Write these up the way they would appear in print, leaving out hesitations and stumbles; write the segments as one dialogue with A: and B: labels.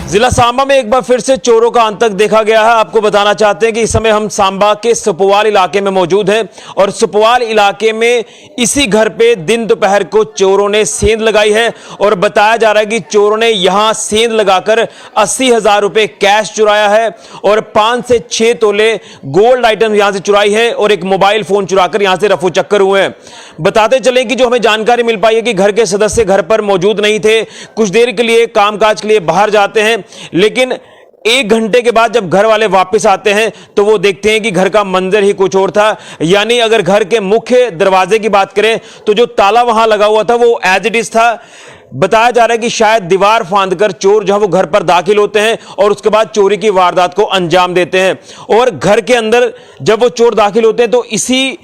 A: जिला सांबा में एक बार फिर से चोरों का आतंक देखा गया है। आपको बताना चाहते हैं कि इस समय हम सांबा के सुपवाल इलाके में मौजूद हैं और सुपवाल इलाके में इसी घर पे दिन दोपहर को चोरों ने सेंध लगाई है और बताया जा रहा है कि चोरों ने यहां सेंध लगाकर 80,000 रुपए कैश चुराया है और 5 से 6 तोले गोल्ड आइटम यहां से चुराई है और एक मोबाइल फोन चुराकर यहां से रफू चक्कर हुए हैं। बताते चले कि जो हमें जानकारी मिल पाई है कि घर के सदस्य घर पर मौजूद नहीं थे, कुछ देर के लिए कामकाज के लिए बाहर जाते हैं, लेकिन 1 घंटे के बाद जब घर वाले वापस आते हैं तो वो देखते हैं कि घर का मंजर ही कुछ और था। यानी अगर घर के मुख्य दरवाजे की बात करें तो जो ताला वहां लगा हुआ था वो एज इट इज था। बताया जा रहा है कि शायद दीवार फांदकर चोर जो है वो घर पर दाखिल होते हैं और उसके बाद चोरी की वारदात को अंजाम देते हैं। और घर के अंदर जब वो चोर दाखिल होते हैं तो इसी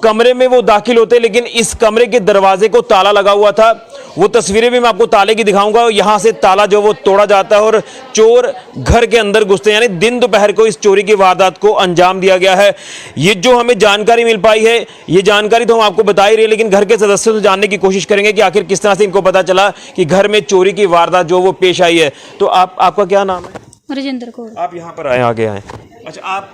A: कमरे में वो दाखिल होते हैं, लेकिन इस कमरे के दरवाजे को ताला लगा हुआ था। वो तस्वीरें भी मैं आपको ताले की दिखाऊंगा। यहां से ताला जो वो तोड़ा जाता है और चोर घर के अंदर घुसते हैं। यानी दिन दोपहर को इस चोरी की वारदात को अंजाम दिया गया है। ये जो हमें जानकारी मिल पाई है, ये जानकारी तो हम आपको बता ही रहे हैं, लेकिन घर के सदस्यों से जानने की कोशिश करेंगे कि आखिर किस तरह से इनको पता चला कि घर में चोरी की वारदात जो वो पेश आई है। तो आपका क्या नाम है?
B: राजेंद्र कौर।
A: आप यहाँ पर आए, आगे आए। अच्छा, आप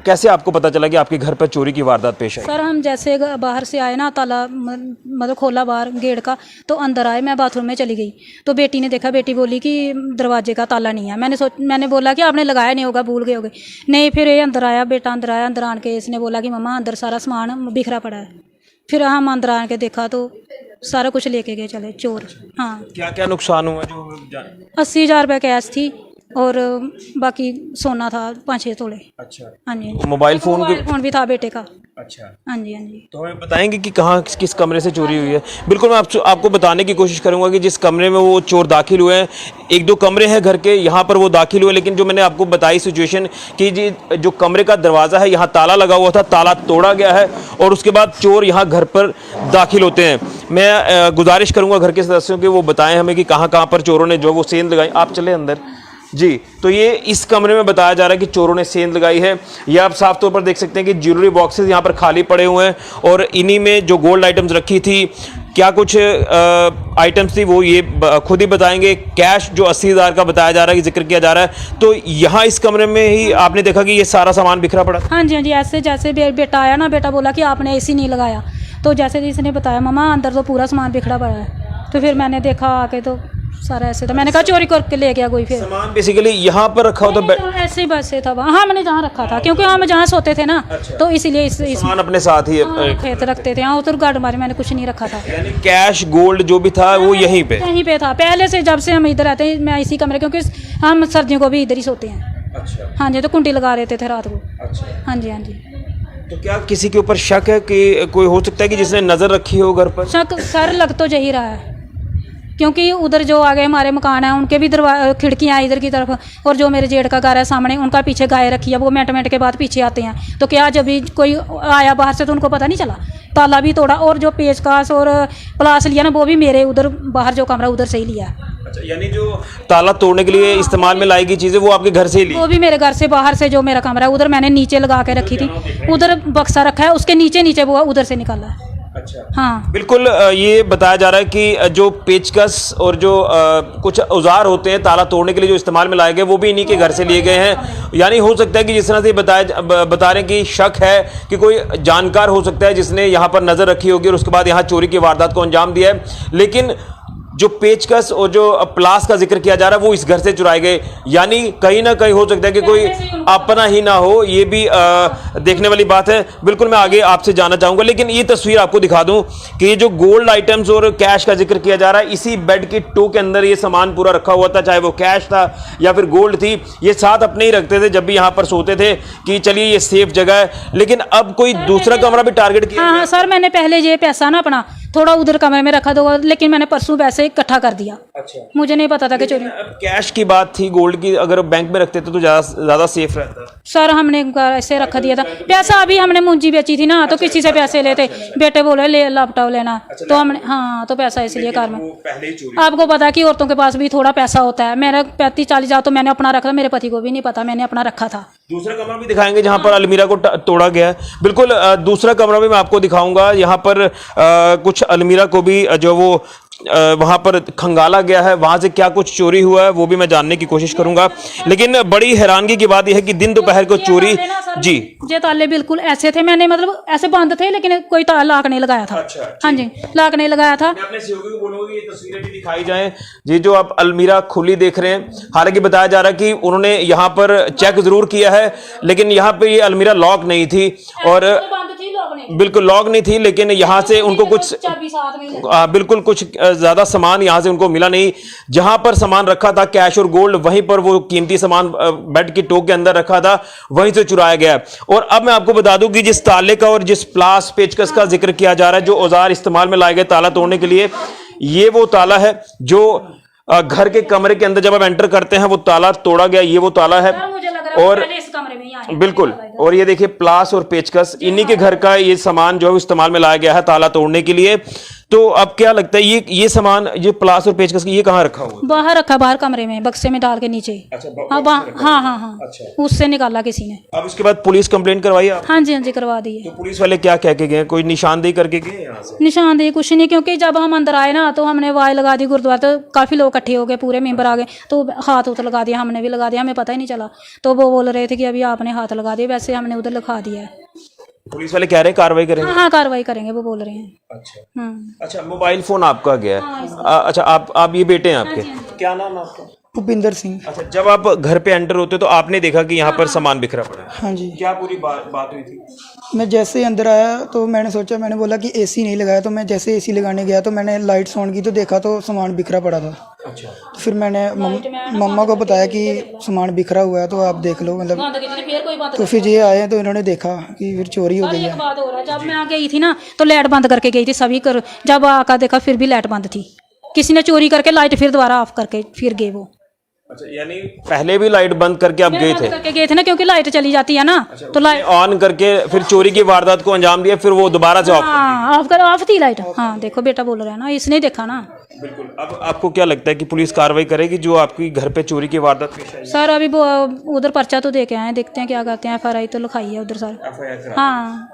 A: कैसे आपको पता चला कि आपके घर पर चोरी की वारदात पेश आई?
B: सर हम जैसे बाहर से आए ना, ताला मतलब खोला बाहर गेट का, तो अंदर आए, मैं बाथरूम में चली गई तो बेटी ने देखा, बेटी बोली कि दरवाजे का ताला नहीं है। मैंने बोला कि आपने लगाया नहीं होगा, भूल गए होगे। नहीं, फिर ये अंदर आया, बेटा अंदर आया, अंदर आन के इसने बोला कि मम्मा अंदर सारा सामान बिखरा पड़ा है। फिर हम अंदर आन के देखा तो सारा कुछ लेके गए चले चोर। हाँ,
A: क्या क्या नुकसान हुआ? जो
B: 80,000 रुपये कैश थी और बाकी सोना था 5-6 तोले।
A: अच्छा,
B: हाँ जी।
A: मोबाइल फोन
B: भी था बेटे का।
A: अच्छा,
B: हाँ जी, हाँ जी।
A: तो हमें बताएंगे कि कहाँ किस कमरे से चोरी हुई है? बिल्कुल, मैं आपको बताने की कोशिश करूंगा कि जिस कमरे में वो चोर दाखिल हुए हैं, 1-2 कमरे हैं घर के, यहाँ पर वो दाखिल हुए। लेकिन जो मैंने आपको बताई सिचुएशन कि जो कमरे का दरवाज़ा है यहाँ ताला लगा हुआ था, ताला तोड़ा गया है और उसके बाद चोर यहाँ घर पर दाखिल होते हैं। मैं गुजारिश करूँगा घर के सदस्यों के वो बताएं हमें कि कहाँ कहाँ पर चोरों ने जो वो सेंध लगाई। आप चले अंदर जी। तो ये इस कमरे में बताया जा रहा है कि चोरों ने सेंध लगाई है। ये आप साफ तौर पर देख सकते हैं कि ज्वेलरी बॉक्सेस यहाँ पर खाली पड़े हुए हैं और इन्हीं में जो गोल्ड आइटम्स रखी थी, क्या कुछ आइटम्स थी वो ये खुद ही बताएंगे। कैश जो 80,000 का बताया जा रहा है, जिक्र किया जा रहा है, तो यहाँ इस कमरे में ही आपने देखा कि ये सारा सामान बिखरा पड़ा।
B: हाँ जी, हाँ जी। ऐसे जैसे बेटा आया ना, बेटा बोला कि आपने एसी नहीं लगाया, तो जैसे इसने बताया मम्मा अंदर तो पूरा सामान बिखरा पड़ा है। तो फिर मैंने देखा आके तो सारा ऐसे था। मैंने कहा चोरी करके ले गया कोई। फिर
A: सामान बेसिकली यहाँ पर रखा होता
B: तो ऐसे ही बस से था। हाँ, मैंने जहाँ रखा था, क्योंकि हम जहाँ सोते थे ना। अच्छा। तो इसीलिए इस
A: सामान अपने साथ ही
B: खेत रखते थे। हाँ, उधर गार्ड मारे, मैंने कुछ नहीं रखा था।
A: यानी कैश गोल्ड जो भी था वो यहीं पे
B: था पहले से। जब से हम इधर आते हैं मैं इसी कमरे, क्योंकि हम सर्दियों को भी इधर ही सोते हैं।
A: अच्छा।
B: हाँ जी, तो कुंडी लगा देते थे रात को।
A: अच्छा।
B: हाँ जी, हाँ जी।
A: तो क्या किसी के ऊपर शक है कि कोई हो सकता है कि जिसने नजर रखी हो घर पर?
B: शक सर लग तो यही रहा है, क्योंकि उधर जो आगे हमारे मकान है उनके भी खिड़कियाँ इधर की तरफ, और जो मेरे जेठ का घर है सामने, उनका पीछे गाय रखी है। वो मिनट के बाद पीछे आते हैं। तो क्या जब भी कोई आया बाहर से तो उनको पता नहीं चला? ताला भी तोड़ा और जो पेचकस और प्लास लिया ना वो भी मेरे उधर बाहर जो कमरा उधर से ही लिया।
A: अच्छा, यानी जो ताला तोड़ने के लिए इस्तेमाल में लाई गई चीजें वो आपके घर से ही ली?
B: वो भी मेरे घर से बाहर से, जो मेरा कमरा है उधर मैंने नीचे लगा के रखी थी, उधर बक्सा रखा है, उसके नीचे नीचे वो उधर से निकाला है।
A: अच्छा,
B: हाँ
A: बिल्कुल। ये बताया जा रहा है कि जो पेचकस और जो कुछ औजार होते हैं ताला तोड़ने के लिए जो इस्तेमाल में लाए गए वो भी इन्हीं के घर से लिए गए हैं। यानी हो सकता है कि जिस तरह से बता रहे हैं कि शक है कि कोई जानकार हो सकता है जिसने यहाँ पर नजर रखी होगी और उसके बाद यहाँ चोरी की वारदात को अंजाम दिया है, लेकिन जो पेचकस और जो प्लास का जिक्र किया जा रहा है वो इस घर से चुराए गए। यानी कहीं ना कहीं हो सकता है कि कोई अपना ही ना हो, ये भी देखने वाली बात है। बिल्कुल मैं आगे आपसे जानना चाहूंगा, लेकिन ये तस्वीर आपको दिखा दूं कि ये जो गोल्ड आइटम्स और कैश का जिक्र किया जा रहा है, इसी बेड की टो के अंदर ये सामान पूरा रखा हुआ था, चाहे वो कैश था या फिर गोल्ड थी। ये साथ अपने ही रखते थे जब भी यहाँ पर सोते थे कि चलिए ये सेफ जगह है। लेकिन अब कोई दूसरा कमरा भी टारगेट किया?
B: हाँ सर, मैंने पहले ये पैसा ना अपना थोड़ा उधर कमरे में रखा दो, लेकिन मैंने परसों पैसे इकट्ठा कर दिया।
A: अच्छा,
B: मुझे नहीं पता था कि चोरी।
A: अब कैश की बात थी, गोल्ड की अगर बैंक में रखते थे तो ज्यादा सेफ रहता।
B: सर हमने ऐसे रख दिया था पैसा, अभी हमने मुंजी बेची थी ना, तो किसी से पैसे लेते, बेटे बोले ले लैपटॉप लेना, तो हमने हाँ तो पैसा इसलिए कार में। आपको पता है कि औरतों के पास भी थोड़ा पैसा होता है, मेरा 35-40 हज़ार तो मैंने अपना रखा था, मेरे पति को भी नहीं पता मैंने अपना रखा था।
A: दूसरा कमरा भी दिखाएंगे जहां पर अलमीरा को तोड़ा गया है। बिल्कुल, दूसरा कमरा भी मैं आपको दिखाऊंगा। यहाँ पर कुछ अलमीरा को भी जो वो वहां पर खंगाला गया है, वहां से क्या कुछ चोरी हुआ है वो भी मैं जानने की कोशिश करूंगा। लेकिन बड़ी हैरानगी की बात यह है कि दिन दोपहर को चोरी जी
B: ये ताले बिल्कुल ऐसे थे, मैंने मतलब ऐसे बंद थे, लेकिन कोई लाक नहीं लगाया था।
A: अच्छा,
B: हाँ जी, लाक नहीं लगाया था।
A: मैं अपने सहयोगी को बोलूंगा ये तस्वीरें भी दिखाई जाएं। ये जो आप अलमीरा खुली देख रहे हैं, हालांकि बताया जा रहा है कि उन्होंने यहाँ पर चेक जरूर किया है, लेकिन यहाँ पे ये अलमीरा लॉक नहीं थी और बिल्कुल लॉक नहीं थी, लेकिन यहाँ से उनको कुछ बिल्कुल कुछ ज्यादा सामान यहाँ से उनको मिला नहीं। जहां पर सामान रखा था कैश और गोल्ड, वहीं पर वो कीमती सामान बेड की टोक के अंदर रखा था, वहीं से चुराया गया। और अब मैं आपको बता दूं कि जिस ताले का और जिस प्लास पेचकस का जिक्र किया जा रहा है, जो औजार इस्तेमाल में लाए गए ताला तोड़ने के लिए, ये वो ताला है जो घर के कमरे के अंदर जब आप एंटर करते हैं वो ताला तोड़ा गया, ये वो ताला है। और बिल्कुल, और ये देखिए प्लास और पेचकस, इन्हीं के घर का ये सामान जो है इस्तेमाल में लाया गया है ताला तोड़ने के लिए। तो अब क्या लगता है ये सामान, ये प्लास और पेचकस ये कहाँ रखा हुआ है?
B: बाहर रखा, बाहर कमरे में बक्से में डाल के नीचे।
A: अच्छा,
B: हाँ हाँ हाँ,
A: अच्छा,
B: उससे निकाला किसी ने।
A: अब उसके बाद पुलिस कंप्लेंट करवाई आप?
B: हाँ जी करवा दी है।
A: तो पुलिस वाले क्या कह के गए, कोई निशानदेही करके गए यहाँ से?
B: निशानदेही कुछ नहीं, क्योंकि जब हम अंदर आए ना तो हमने आवाज लगा दी गुरुद्वारा, तो काफी लोग इकट्ठे हो गए, पूरे मेंबर आ गए, तो हाथ उत लगा दिया, हमने भी लगा दिया, हमें पता ही नहीं चला। तो वो बोल रहे थे कि अभी आपने हाथ लगा दिया, वैसे हमने उधर लिखा दिया है।
A: पुलिस वाले कह रहे हैं कार्रवाई करेंगे?
B: हाँ कार्रवाई करेंगे, वो बोल रहे हैं।
A: अच्छा, अच्छा, मोबाइल फोन आपका गया है? अच्छा, आप ये बेटे हैं आपके? क्या नाम है आपका?
C: भूपिंदर सिंह।
A: अच्छा, जब आप घर पे एंटर होते तो आपने देखा कि यहाँ पर सामान बिखरा पड़ा है?
C: हाँ जी।
A: क्या पूरी बात हुई थी?
C: मैं जैसे ही अंदर आया तो मैंने सोचा, मैंने बोला कि एसी नहीं लगाया, तो मैं जैसे एसी लगाने गया तो मैंने लाइट्स ऑन की तो देखा तो सामान बिखरा पड़ा था।
A: अच्छा,
C: तो फिर मैंने मम्मा को बताया कि सामान बिखरा हुआ है तो आप देख लो, मतलब। तो फिर ये आए तो इन्होंने देखा कि फिर चोरी हो गई है।
B: बात हो रहा है, जब मैं गई थी ना तो लाइट बंद करके गई थी सभी कर, जब आकर देखा फिर भी लाइट बंद थी, किसी ने चोरी करके लाइट फिर दोबारा ऑफ करके फिर गए वो।
A: अच्छा, यानी पहले भी लाइट बंद करके आप गए थे?
B: करके गए थे ना, क्योंकि लाइट चली जाती है ना।
A: अच्छा,
B: तो लाइट
A: ऑन करके फिर चोरी की वारदात को अंजाम दिया, फिर वो दोबारा से
B: ऑफ थी लाइट। हाँ देखो बेटा बोल रहा है ना, इसने देखा ना।
A: बिल्कुल। अब आपको क्या लगता है कि पुलिस कार्रवाई करेगी जो आपकी घर पे चोरी की वारदात पेश आई?
B: सर अभी वो उधर पर्चा तो दे के आए, देखते हैं क्या करते हैं। FIR तो लिखाई है उधर सर। हाँ,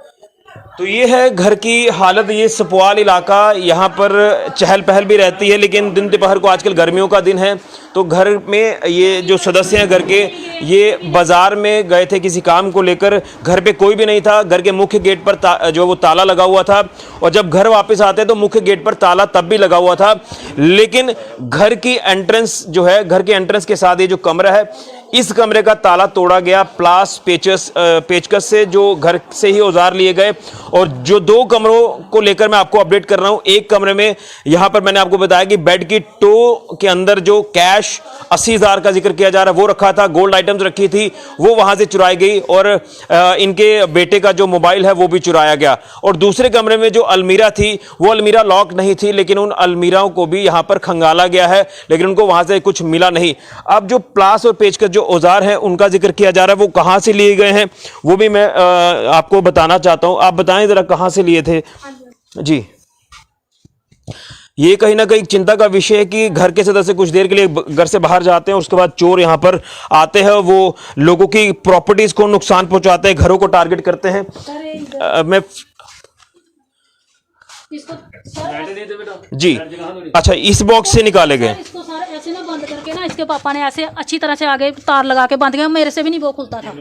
A: तो ये है घर की हालत। ये सपुआल इलाका, यहाँ पर चहल पहल भी रहती है, लेकिन दिन दोपहर को आजकल गर्मियों का दिन है तो घर में ये जो सदस्य हैं घर के, ये बाजार में गए थे किसी काम को लेकर, घर पे कोई भी नहीं था। घर के मुख्य गेट पर जो वो ताला लगा हुआ था, और जब घर वापस आते तो मुख्य गेट पर ताला तब भी लगा हुआ था। लेकिन घर की एंट्रेंस जो है, घर के एंट्रेंस के साथ ये जो कमरा है, इस कमरे का ताला तोड़ा गया प्लास पेचकस से, जो घर से ही औजार लिए गए। और जो 2 कमरों को लेकर मैं आपको अपडेट कर रहा हूं, एक कमरे में यहां पर मैंने आपको बताया कि बेड की टो के अंदर जो कैश 80,000 का जिक्र किया जा रहा है वो रखा था, गोल्ड आइटम्स रखी थी, वो वहां से चुराई गई, और इनके बेटे का जो मोबाइल है वो भी चुराया गया। और दूसरे कमरे में जो अलमीरा थी, वो अलमीरा लॉक नहीं थी, लेकिन उन अलमीराओं को भी यहां पर खंगाला गया है, लेकिन उनको वहां से कुछ मिला नहीं। अब जो प्लास और पेचकस जो औजार हैं उनका जिक्र किया जा रहा है, वो कहां से लिए गए हैं वो भी मैं आपको बताना चाहता हूं। आप बताएं जरा कहां से लिए थे जी। ये कहीं ना कहीं चिंता का विषय है कि घर के सदस्य कुछ देर के लिए घर से बाहर जाते हैं, उसके बाद चोर यहाँ पर आते हैं, वो लोगों की प्रॉपर्टीज को नुकसान पहुंचाते हैं, घरों को टारगेट करते हैं। मैं जी अच्छा, इस बॉक्स से निकाले गए।
B: इसको सारा ऐसे ना बंद करके ना, इसके पापा ने ऐसे अच्छी तरह से आगे तार लगा के बंद किया, मेरे से भी नहीं वो खुलता था।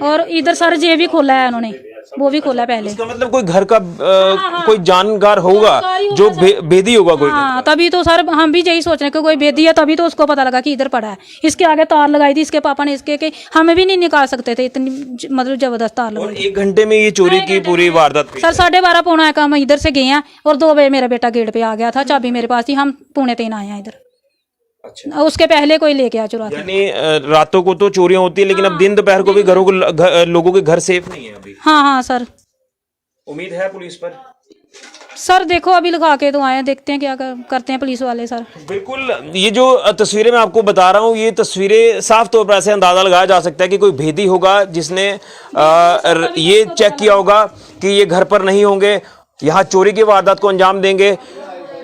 B: और इधर सर जे भी खोला है उन्होंने, वो भी खोला पहले।
A: इसका मतलब कोई घर का कोई जानकार होगा जो भेदी होगा कोई।
B: हाँ, तभी तो सर हम भी यही सोच रहे हैं कि कोई भेदी है, तभी तो उसको पता लगा कि इधर पड़ा है। इसके आगे तार लगाई थी इसके पापा ने, इसके के हमें भी नहीं निकाल सकते थे, इतनी मतलब जबरदस्त तार लगाई।
A: 1 घंटे में ये चोरी की पूरी वारदात।
B: सर 12:30 पौना है, हम इधर से गए हैं और 2 बजे मेरा बेटा गेट पे आ गया था, चाबी मेरे पास थी, हम 2:45 आए हैं इधर।
A: अच्छा।
B: उसके पहले कोई लेके आ चुरा था।
A: यानी रातों को तो चोरियां होती है, लेकिन अब दिन दोपहर को भी घरों को लोगों के घर सेफ नहीं है अभी।
B: हाँ सर।
A: उम्मीद है पुलिस पर?
B: सर देखो अभी लिखा के तो आए हैं, देखते हैं क्या करते हैं पुलिस वाले। सर
A: बिल्कुल, ये जो तस्वीरें मैं आपको बता रहा हूँ, ये तस्वीरें साफ तौर पर ऐसे अंदाजा लगाया जा सकता है कि कोई भेदी होगा जिसने ये चेक किया होगा कि ये घर पर नहीं होंगे, यहाँ चोरी की वारदात को अंजाम देंगे।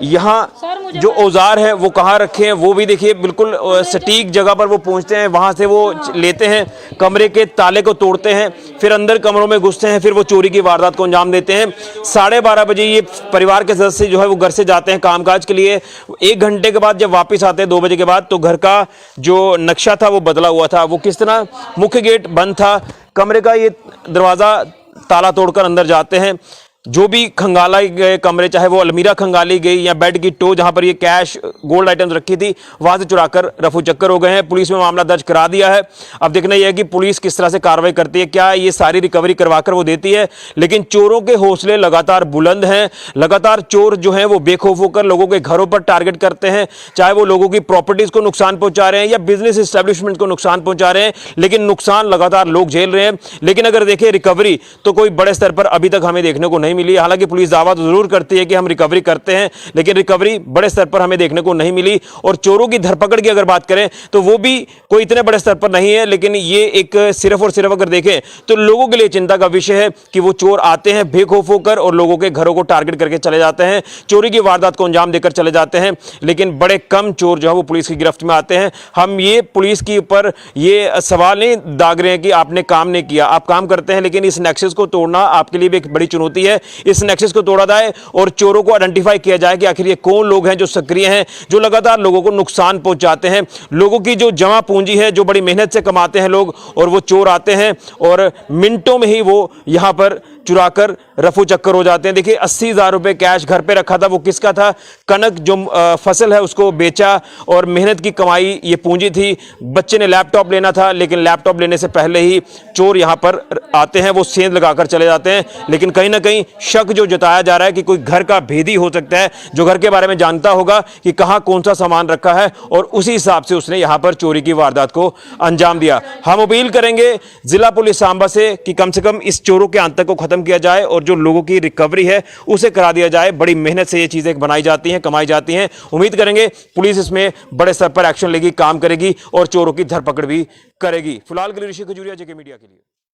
A: यहाँ जो औजार है वो कहाँ रखे हैं वो भी देखिए, बिल्कुल सटीक जगह पर वो पहुँचते हैं, वहाँ से वो लेते हैं, कमरे के ताले को तोड़ते हैं, फिर अंदर कमरों में घुसते हैं, फिर वो चोरी की वारदात को अंजाम देते हैं। 12:30 बजे ये परिवार के सदस्य जो है वो घर से जाते हैं कामकाज के लिए। 1 घंटे के बाद जब वापस आते हैं 2 बजे के बाद, तो घर का जो नक्शा था वो बदला हुआ था। वो किस तरह, मुख्य गेट बंद था, कमरे का ये दरवाज़ा ताला तोड़कर अंदर जाते हैं। जो भी खंगाला गए कमरे, चाहे वो अलमीरा खंगाली गई या बेड की टो जहां पर ये कैश गोल्ड आइटम्स रखी थी, वहां से चुराकर रफू चक्कर हो गए हैं। पुलिस में मामला दर्ज करा दिया है। अब देखना यह है कि पुलिस किस तरह से कार्रवाई करती है, क्या ये सारी रिकवरी करवाकर वो देती है। लेकिन चोरों के हौसले लगातार बुलंद हैं, लगातार चोर जो हैं वो बेखौफ होकर लोगों के घरों पर टारगेट करते हैं, चाहे वो लोगों की प्रॉपर्टीज को नुकसान पहुंचा रहे हैं या बिजनेस एस्टेब्लिशमेंट को नुकसान पहुंचा रहे हैं, लेकिन नुकसान लगातार लोग झेल रहे हैं। लेकिन अगर देखें रिकवरी, तो कोई बड़े स्तर पर अभी तक हमें देखने को नहीं मिली। हालांकि पुलिस दावा तो जरूर करती है कि हम रिकवरी करते हैं, लेकिन रिकवरी बड़े स्तर पर हमें देखने को नहीं मिली। और चोरों की धरपकड़ की अगर बात करें तो वो भी कोई इतने बड़े स्तर पर नहीं है। लेकिन ये एक सिर्फ और सिर्फ अगर देखें तो लोगों के लिए चिंता का विषय है कि वो चोर आते हैं बेखौफ होकर और लोगों के घरों को टारगेट करके चले जाते हैं, चोरी की वारदात को अंजाम देकर चले जाते हैं। लेकिन बड़े कम चोर जो है वो पुलिस की गिरफ्त में आते हैं। हम ये पुलिस के ऊपर ये सवाल नहीं दाग रहे हैं कि आपने काम नहीं किया, आप काम करते हैं, लेकिन इस नेक्सस को तोड़ना आपके लिए भी एक बड़ी चुनौती है। इस नेक्सस को तोड़ा जाए और चोरों को आइडेंटिफाई किया जाए कि आखिर ये कौन लोग हैं जो सक्रिय हैं, जो लगातार लोगों को नुकसान पहुंचाते हैं। लोगों की जो जमा पूंजी है, जो बड़ी मेहनत से कमाते हैं लोग, और वो चोर आते हैं और मिनटों में ही वो यहां पर चुराकर रफू चक्कर हो जाते हैं। देखिए 80,000 रुपए कैश घर पे रखा था, वो किसका था? कनक जो फसल है उसको बेचा और मेहनत की कमाई ये पूंजी थी। बच्चे ने लैपटॉप लेना था, लेकिन लैपटॉप लेने से पहले ही चोर यहां पर आते हैं, वो सेंध लगाकर चले जाते हैं। लेकिन कहीं ना कहीं शक जो जताया जा रहा है कि कोई घर का भेदी हो सकता है, जो घर के बारे में जानता होगा कि कहां कौन सा सामान रखा है, और उसी हिसाब से उसने यहां पर चोरी की वारदात को अंजाम दिया। हम अपील करेंगे जिला पुलिस सांबा से कि कम से कम इस चोरों के आतंक को खत्म किया जाए और जो लोगों की रिकवरी है उसे करा दिया जाए। बड़ी मेहनत से ये चीजें बनाई जाती हैं, कमाई जाती हैं। उम्मीद करेंगे पुलिस इसमें बड़े स्तर पर एक्शन लेगी, काम करेगी और चोरों की धरपकड़ भी करेगी। फिलहाल के लिए ऋषि खजूरिया, जेके मीडिया के लिए।